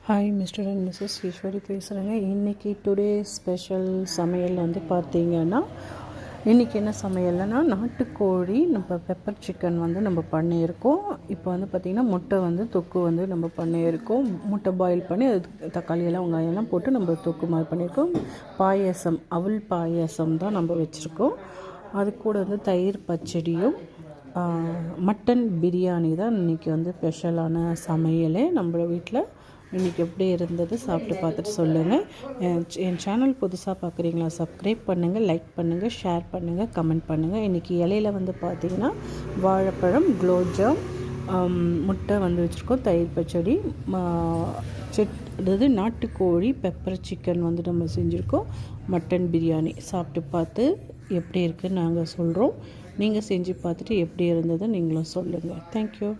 Hi mister and missus Eswari பேசுகிறேங்க. இன்றைக்கி today special சமையல் வந்து பார்த்திங்கன்னா, இன்றைக்கி என்ன சமையல்னா நாட்டுக்கோழி நம்ம பெப்பர் சிக்கன் வந்து நம்ம பண்ணியிருக்கோம். இப்போ வந்து பார்த்திங்கன்னா முட்டை வந்து தொக்கு வந்து நம்ம பண்ணியிருக்கோம். முட்டை பாயில் பண்ணி அது தக்காளியெல்லாம் வெங்காயம்லாம் போட்டு நம்ம தொக்கு மாதிரி பண்ணியிருக்கோம். பாயசம் அவல் பாயசம் தான் நம்ம வச்சுருக்கோம். அது கூட வந்து தயிர் பச்சடியும் மட்டன் பிரியாணி தான் இன்றைக்கி வந்து ஸ்பெஷலான சமையலே நம்ம வீட்டில். இன்றைக்கி எப்படி இருந்தது சாப்பிட்டு பார்த்துட்டு சொல்லுங்கள். என் சேனல் புதுசாக பார்க்குறீங்களா, சப்ஸ்கிரைப் பண்ணுங்கள், லைக் பண்ணுங்கள், ஷேர் பண்ணுங்கள், கமெண்ட் பண்ணுங்கள். இன்றைக்கி இலையில் வந்து பார்த்திங்கன்னா வாழைப்பழம், குலோப்ஜாம், முட்டை வந்து வச்சுருக்கோம், தயிர் பச்சடி, அதாவது நாட்டுக்கோழி பெப்பர் சிக்கன் வந்து நம்ம செஞ்சுருக்கோம், மட்டன் பிரியாணி. சாப்பிட்டு பார்த்து எப்படி இருக்குதுன்னு நாங்கள் சொல்கிறோம். நீங்கள் செஞ்சு பார்த்துட்டு எப்படி இருந்தது நீங்களும் சொல்லுங்கள். தேங்க்யூ.